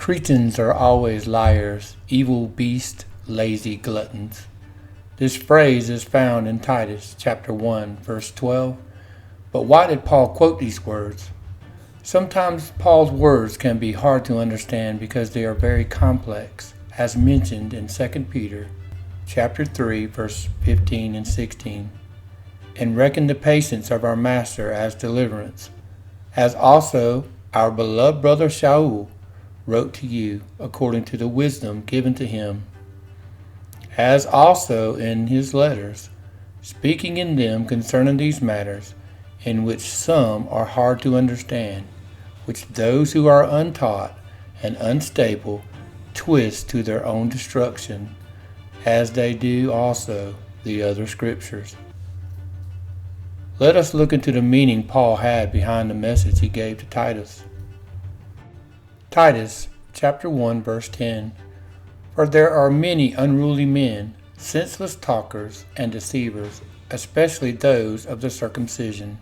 Cretans are always liars, evil beasts, lazy gluttons. This phrase is found in Titus chapter 1, verse 12. But why did Paul quote these words? Sometimes Paul's words can be hard to understand because they are very complex, as mentioned in 2 Peter chapter 3, verse 15 and 16. And reckon the patience of our Master as deliverance, as also our beloved brother Shaul wrote to you according to the wisdom given to him, as also in his letters, speaking in them concerning these matters, in which some are hard to understand, which those who are untaught and unstable twist to their own destruction, as they do also the other scriptures. Let us look into the meaning Paul had behind the message he gave to Titus. Titus chapter 1 verse 10. For there are many unruly men, senseless talkers and deceivers, especially those of the circumcision.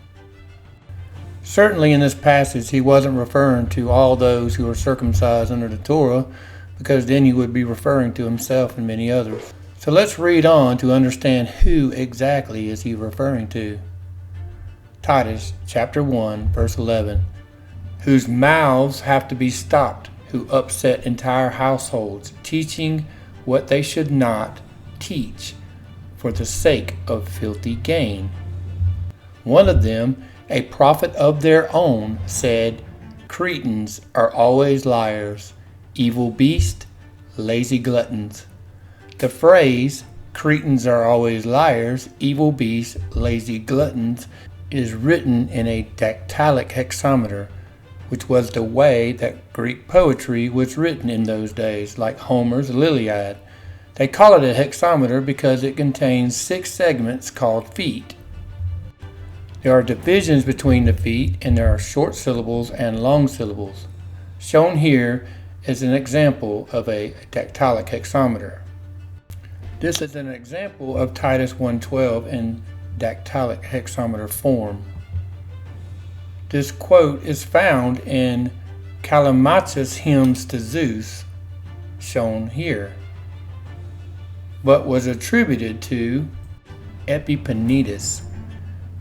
Certainly in this passage he wasn't referring to all those who are circumcised under the Torah, because then he would be referring to himself and many others. So let's read on to understand who exactly is he referring to. Titus chapter 1 verse 11. Whose mouths have to be stopped, who upset entire households, teaching what they should not teach, for the sake of filthy gain. One of them, a prophet of their own, said, Cretans are always liars, evil beasts, lazy gluttons. The phrase, Cretans are always liars, evil beasts, lazy gluttons, is written in a dactylic hexameter, which was the way that Greek poetry was written in those days, like Homer's Iliad. They call it a hexameter because it contains 6 segments called feet. There are divisions between the feet, and there are short syllables and long syllables. Shown here is an example of a dactylic hexameter. This is an example of Titus 1:12 in dactylic hexameter form. This quote is found in Callimachus' hymns to Zeus, shown here, but was attributed to Epiphanetus.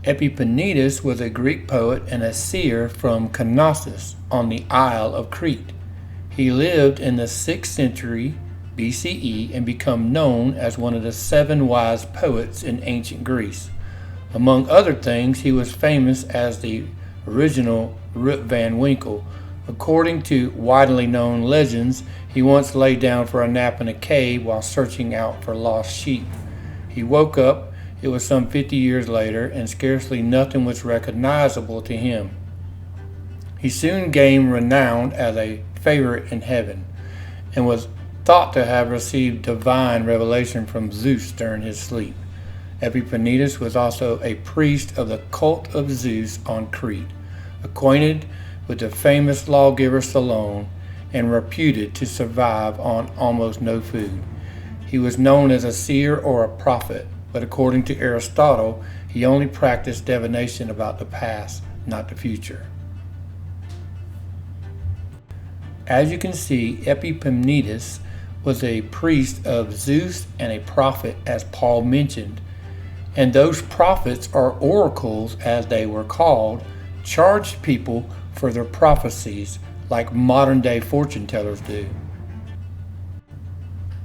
Epiphanetus was a Greek poet and a seer from Knossos on the Isle of Crete. He lived in the 6th century BCE and became known as one of the 7 wise poets in ancient Greece. Among other things, he was famous as the original Rip Van Winkle. According to widely known legends, he once lay down for a nap in a cave while searching out for lost sheep. He woke up, it was some 50 years later, and scarcely nothing was recognizable to him. He soon gained renown as a favorite in heaven, and was thought to have received divine revelation from Zeus during his sleep. Epiphanetus was also a priest of the cult of Zeus on Crete, acquainted with the famous lawgiver Solon, and reputed to survive on almost no food. He was known as a seer or a prophet, but according to Aristotle, he only practiced divination about the past, not the future. As you can see, Epiphanetus was a priest of Zeus and a prophet, as Paul mentioned. And those prophets, or oracles as they were called, charged people for their prophecies like modern-day fortune tellers do.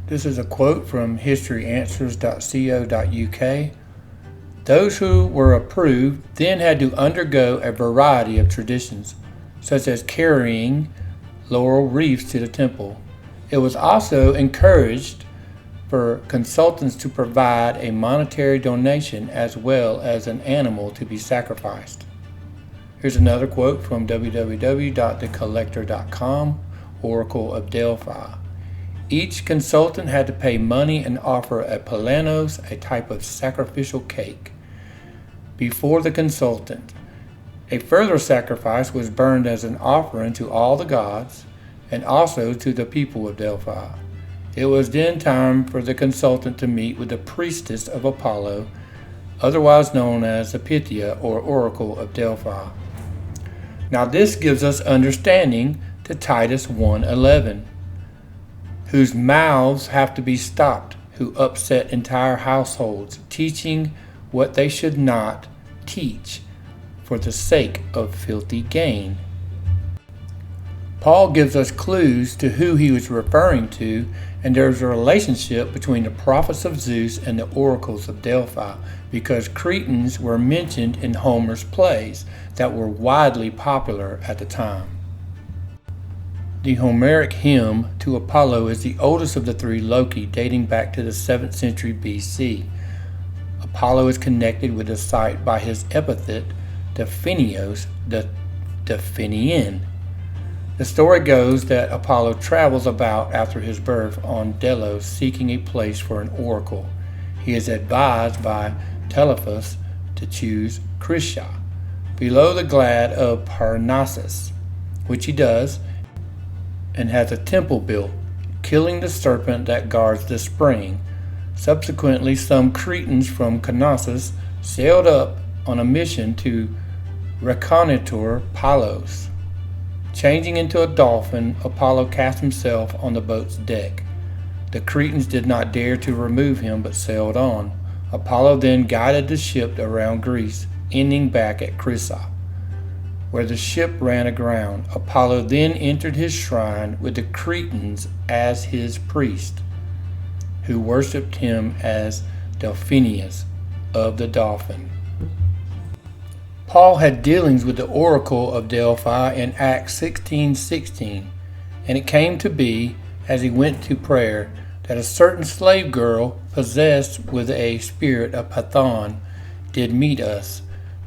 This is a quote from historyanswers.co.uk. Those who were approved then had to undergo a variety of traditions, such as carrying laurel wreaths to the temple. It was also encouraged for consultants to provide a monetary donation as well as an animal to be sacrificed. Here's another quote from www.thecollector.com, Oracle of Delphi. Each consultant had to pay money and offer a palanos, a type of sacrificial cake, before the consultant. A further sacrifice was burned as an offering to all the gods and also to the people of Delphi. It was then time for the consultant to meet with the priestess of Apollo, otherwise known as the Pythia or Oracle of Delphi. Now this gives us understanding to Titus 1:11, whose mouths have to be stopped, who upset entire households, teaching what they should not teach for the sake of filthy gain. Paul gives us clues to who he was referring to, and there's a relationship between the prophets of Zeus and the oracles of Delphi, because Cretans were mentioned in Homer's plays that were widely popular at the time. The Homeric hymn to Apollo is the oldest of the three Loki, dating back to the 7th century BC. Apollo is connected with the site by his epithet, Delphinios, the Delphinian. The story goes that Apollo travels about after his birth on Delos seeking a place for an oracle. He is advised by Telephus to choose Chrysa, below the glade of Parnassus, which he does, and has a temple built, killing the serpent that guards the spring. Subsequently, some Cretans from Knossos sailed up on a mission to reconnoiter Pylos. Changing into a dolphin, Apollo cast himself on the boat's deck. The Cretans did not dare to remove him, but sailed on. Apollo then guided the ship around Greece, ending back at Chrysa, where the ship ran aground. Apollo then entered his shrine with the Cretans as his priest, who worshipped him as Delphinius of the dolphin. Paul had dealings with the oracle of Delphi in Acts 16:16, and it came to be, as he went to prayer, that a certain slave girl possessed with a spirit of Python did meet us,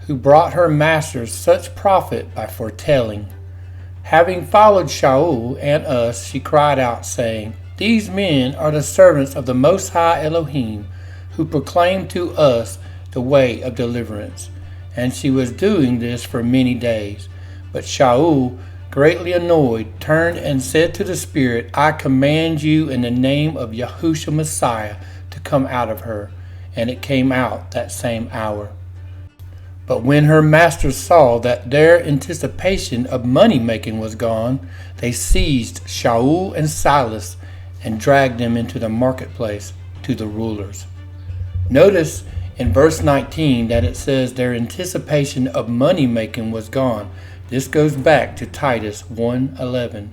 who brought her masters such profit by foretelling. Having followed Shaul and us, she cried out, saying, "These men are the servants of the Most High Elohim, who proclaim to us the way of deliverance." And she was doing this for many days. But Shaul, greatly annoyed, turned and said to the spirit, "I command you in the name of Yahushua Messiah to come out of her." And it came out that same hour. But when her masters saw that their anticipation of money-making was gone, they seized Shaul and Silas and dragged them into the marketplace to the rulers. Notice in verse 19 that it says their anticipation of money-making was gone. This goes back to Titus 1:11,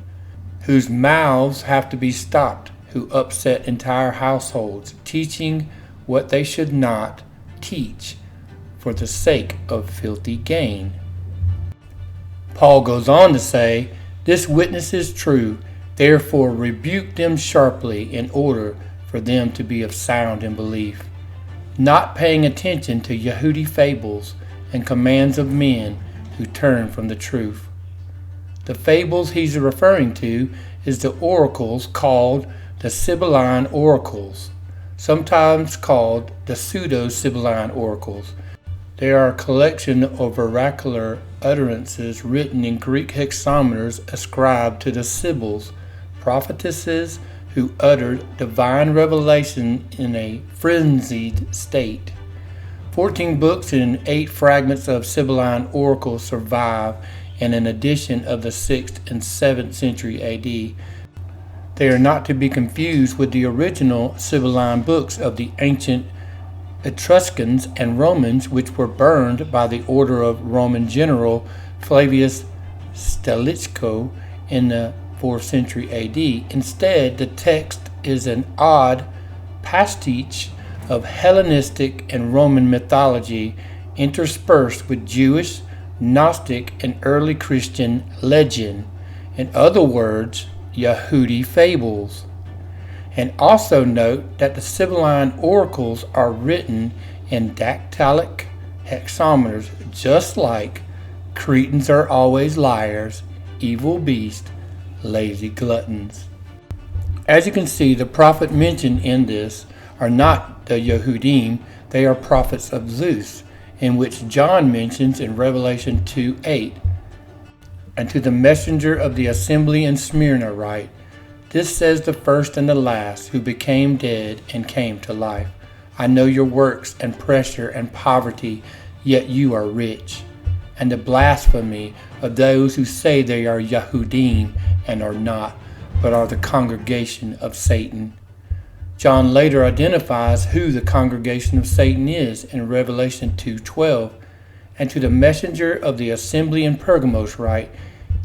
whose mouths have to be stopped, who upset entire households, teaching what they should not teach for the sake of filthy gain. Paul goes on to say, "This witness is true, therefore rebuke them sharply in order for them to be of sound in belief, not paying attention to Yehudi fables and commands of men who turn from the truth." The fables he's referring to is the oracles called the Sibylline oracles, sometimes called the pseudo-Sibylline oracles. They are a collection of oracular utterances written in Greek hexameters ascribed to the Sibyls, prophetesses who uttered divine revelation in a frenzied state. 14 books and 8 fragments of Sibylline oracles survive in an edition of the 6th and 7th century AD. They are not to be confused with the original Sibylline books of the ancient Etruscans and Romans, which were burned by the order of Roman general Flavius Stilicho in the 4th century AD. Instead, the text is an odd pastiche of Hellenistic and Roman mythology interspersed with Jewish, Gnostic, and early Christian legend. In other words, Yehudi fables. And also note that the Sibylline oracles are written in dactylic hexameters, just like Cretans are always liars, evil beasts, lazy gluttons. As you can see, the prophet mentioned in this are not the Yehudim, they are prophets of Zeus, in which John mentions in Revelation 2:8. And to the messenger of the assembly in Smyrna write, "This says the first and the last, who became dead and came to life. I know your works and pressure and poverty, yet you are rich. and the blasphemy of those who say they are Yahudim and are not, but are the congregation of Satan. John later identifies who the congregation of Satan is in Revelation 2:12, and to the messenger of the assembly in Pergamos write,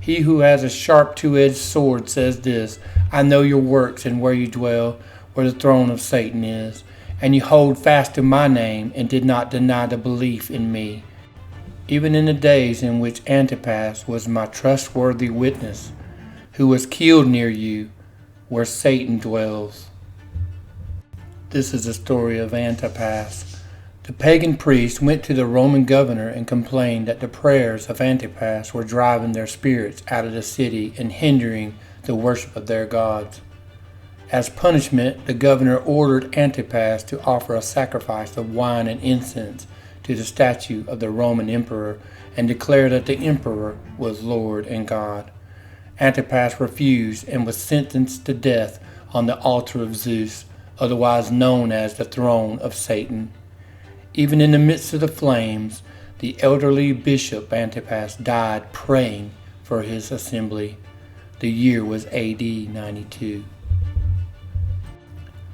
"He who has a sharp two-edged sword says this, I know your works and where you dwell, where the throne of Satan is, and you hold fast to my name and did not deny the belief in me, even in the days in which Antipas was my trustworthy witness, who was killed near you, where Satan dwells." This is the story of Antipas. The pagan priest went to the Roman governor and complained that the prayers of Antipas were driving their spirits out of the city and hindering the worship of their gods. As punishment, the governor ordered Antipas to offer a sacrifice of wine and incense to the statue of the Roman emperor and declare that the emperor was Lord and God. Antipas refused and was sentenced to death on the altar of Zeus, otherwise known as the throne of Satan. Even in the midst of the flames, the elderly bishop Antipas died praying for his assembly. The year was AD 92.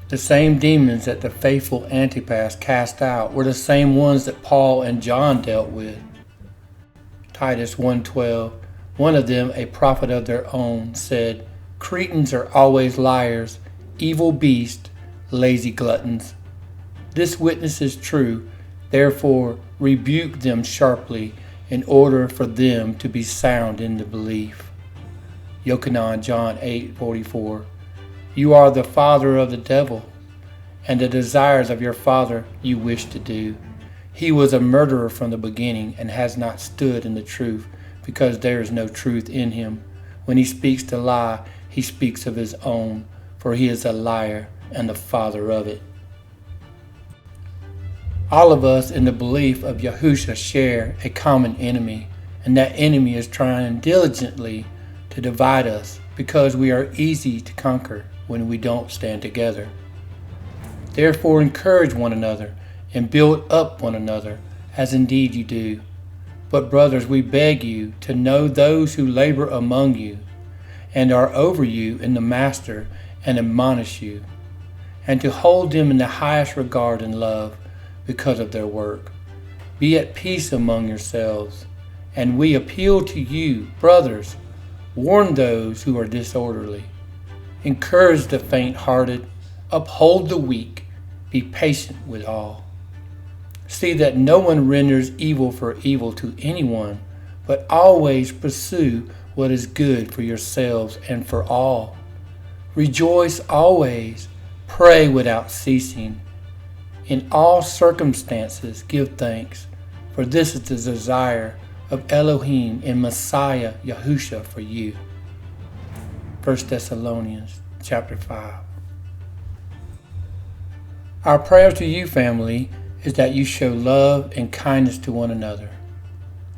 The same demons that the faithful Antipas cast out were the same ones that Paul and John dealt with. Titus 1:12, one of them, a prophet of their own, said, "Cretans are always liars, evil beasts, lazy gluttons." This witness is true, therefore rebuke them sharply in order for them to be sound in the belief. Yochanan, John 8:44, "You are the father of the devil, and the desires of your father you wish to do. He was a murderer from the beginning and has not stood in the truth, because there is no truth in him. When he speaks to lie, he speaks of his own, for he is a liar and the father of it." All of us in the belief of Yahusha share a common enemy, and that enemy is trying diligently to divide us because we are easy to conquer when we don't stand together. Therefore encourage one another and build up one another, as indeed you do. But brothers, we beg you to know those who labor among you and are over you in the master and admonish you, and to hold them in the highest regard and love because of their work. Be at peace among yourselves, and we appeal to you, brothers, warn those who are disorderly, encourage the faint-hearted, uphold the weak, be patient with all. See that no one renders evil for evil to anyone, but always pursue what is good for yourselves and for all. Rejoice always, pray without ceasing. In all circumstances give thanks, for this is the desire of Elohim and Messiah Yahusha for you. 1 Thessalonians chapter 5. Our prayer to you, family, is that you show love and kindness to one another.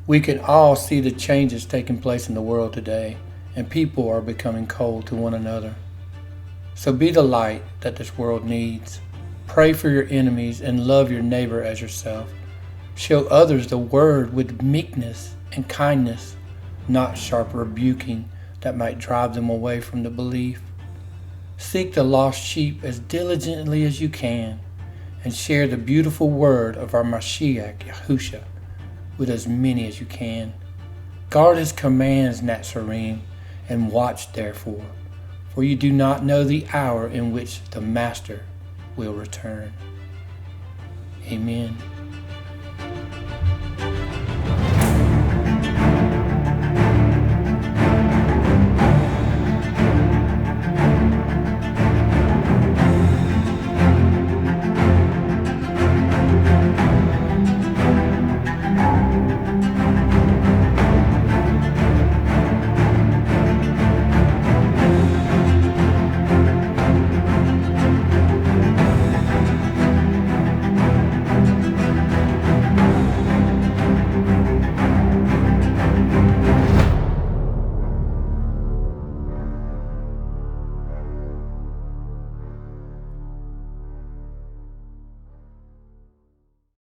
We can all see the changes taking place in the world today, and people are becoming cold to one another. So be the light that this world needs. Pray for your enemies and love your neighbor as yourself. Show others the word with meekness and kindness, not sharp rebuking that might drive them away from the belief. Seek the lost sheep as diligently as you can, and share the beautiful word of our Mashiach, Yahusha, with as many as you can. Guard his commands, Nazarene, and watch therefore, for you do not know the hour in which the Master will return. Amen.